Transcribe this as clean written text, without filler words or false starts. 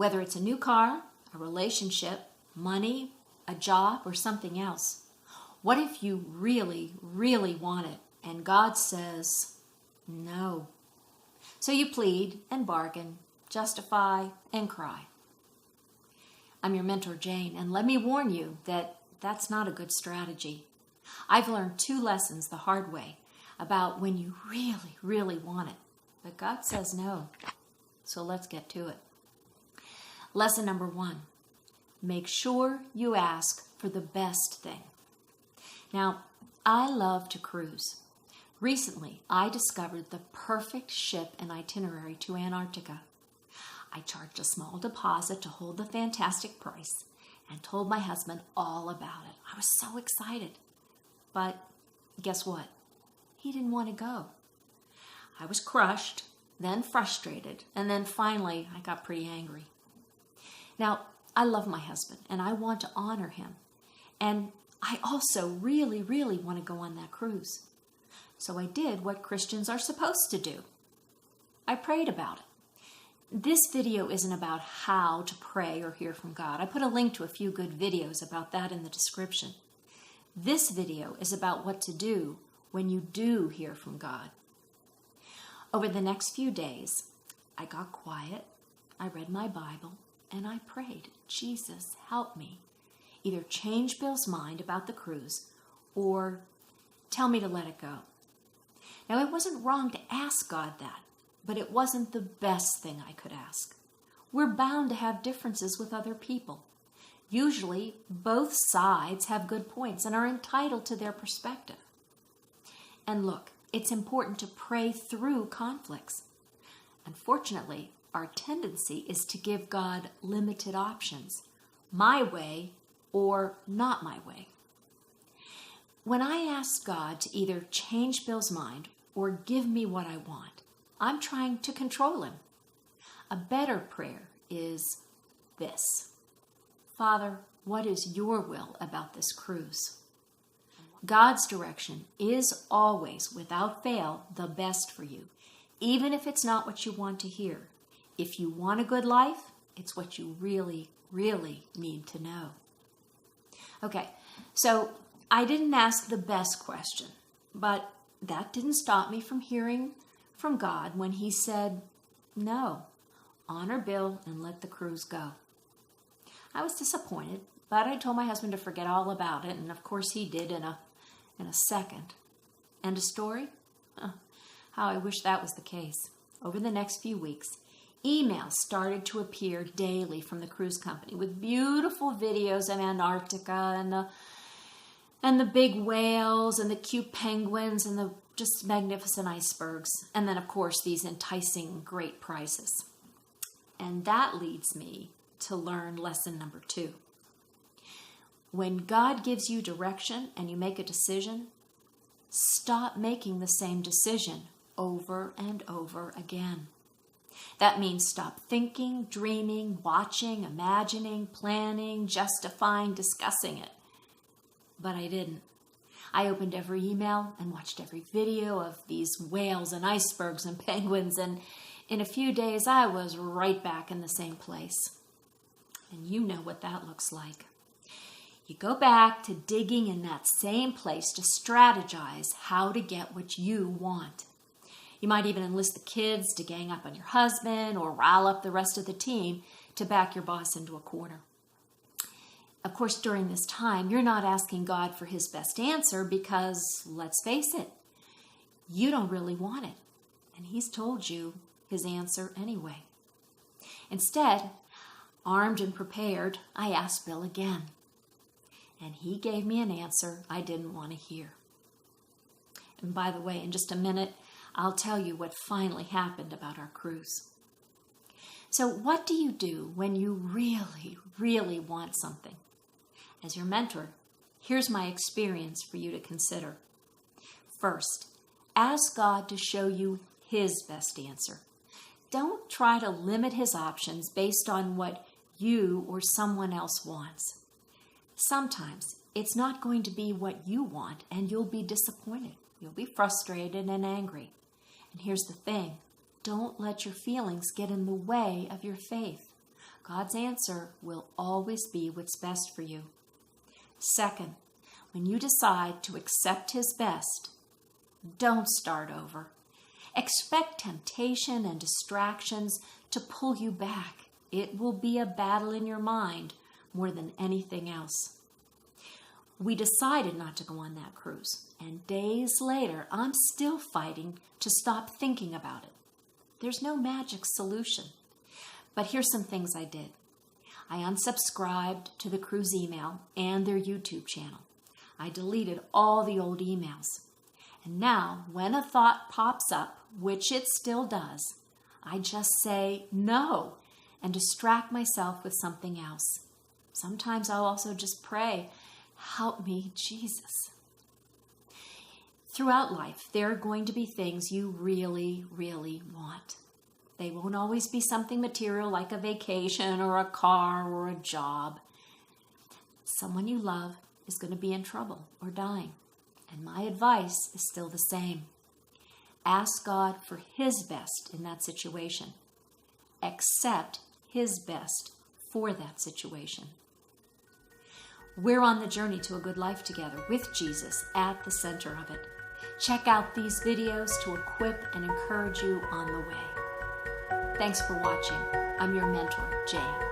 whether it's a new car, a relationship, money, a job, or something else. What if you really, really want it and God says no? So you plead and bargain, justify and cry. I'm your mentor, Jane, and let me warn you that that's not a good strategy. I've learned 2 lessons the hard way about when you really, really want it, but God says no. So let's get to it. Lesson number 1, make sure you ask for the best thing. Now, I love to cruise. Recently, I discovered the perfect ship and itinerary to Antarctica. I charged a small deposit to hold the fantastic price and told my husband all about it. I was so excited. But guess what? He didn't want to go. I was crushed, then frustrated, and then finally I got pretty angry. Now, I love my husband and I want to honor him. And I also really, really want to go on that cruise. So I did what Christians are supposed to do. I prayed about it. This video isn't about how to pray or hear from God. I put a link to a few good videos about that in the description. This video is about what to do when you do hear from God. Over the next few days, I got quiet, I read my Bible, and I prayed, Jesus, help me. Either change Bill's mind about the cruise or tell me to let it go. Now, it wasn't wrong to ask God that, but it wasn't the best thing I could ask. We're bound to have differences with other people. Usually, both sides have good points and are entitled to their perspective. And look, it's important to pray through conflicts. Unfortunately, our tendency is to give God limited options, my way or not my way. When I ask God to either change Bill's mind or give me what I want, I'm trying to control him. A better prayer is this: Father, what is your will about this cruise? God's direction is always, without fail, the best for you, even if it's not what you want to hear. If you want a good life, it's what you really, really need to know. Okay, so I didn't ask the best question, but that didn't stop me from hearing from God when he said, no, honor Bill and let the cruise go. I was disappointed, but I told my husband to forget all about it, and of course he did in a second. And a story? How I wish that was the case. Over the next few weeks, emails started to appear daily from the cruise company with beautiful videos of Antarctica and the big whales and the cute penguins and the just magnificent icebergs. And then, of course, these enticing great prices. And that leads me to learn lesson number 2. When God gives you direction and you make a decision, stop making the same decision over and over again. That means stop thinking, dreaming, watching, imagining, planning, justifying, discussing it. But I didn't. I opened every email and watched every video of these whales and icebergs and penguins, and in a few days I was right back in the same place. And you know what that looks like. You go back to digging in that same place to strategize how to get what you want. You might even enlist the kids to gang up on your husband or rile up the rest of the team to back your boss into a corner. Of course, during this time, you're not asking God for his best answer because, let's face it, you don't really want it. And he's told you his answer anyway. Instead, armed and prepared, I asked Bill again. And he gave me an answer I didn't want to hear. And by the way, in just a minute, I'll tell you what finally happened about our cruise. So what do you do when you really, really want something? As your mentor, here's my experience for you to consider. First, ask God to show you his best answer. Don't try to limit his options based on what you or someone else wants. Sometimes it's not going to be what you want, and you'll be disappointed. You'll be frustrated and angry. And here's the thing. Don't let your feelings get in the way of your faith. God's answer will always be what's best for you. Second, when you decide to accept His best, don't start over. Expect temptation and distractions to pull you back. It will be a battle in your mind more than anything else. We decided not to go on that cruise, and days later, I'm still fighting to stop thinking about it. There's no magic solution. But here's some things I did. I unsubscribed to the cruise email and their YouTube channel. I deleted all the old emails. And now, when a thought pops up, which it still does, I just say no and distract myself with something else. Sometimes I'll also just pray, "Help me, Jesus." Throughout life, there are going to be things you really, really want. They won't always be something material like a vacation or a car or a job. Someone you love is going to be in trouble or dying. And my advice is still the same. Ask God for His best in that situation. Accept His best for that situation. We're on the journey to a good life together with Jesus at the center of it. Check out these videos to equip and encourage you on the way. Thanks for watching. I'm your mentor, Jane.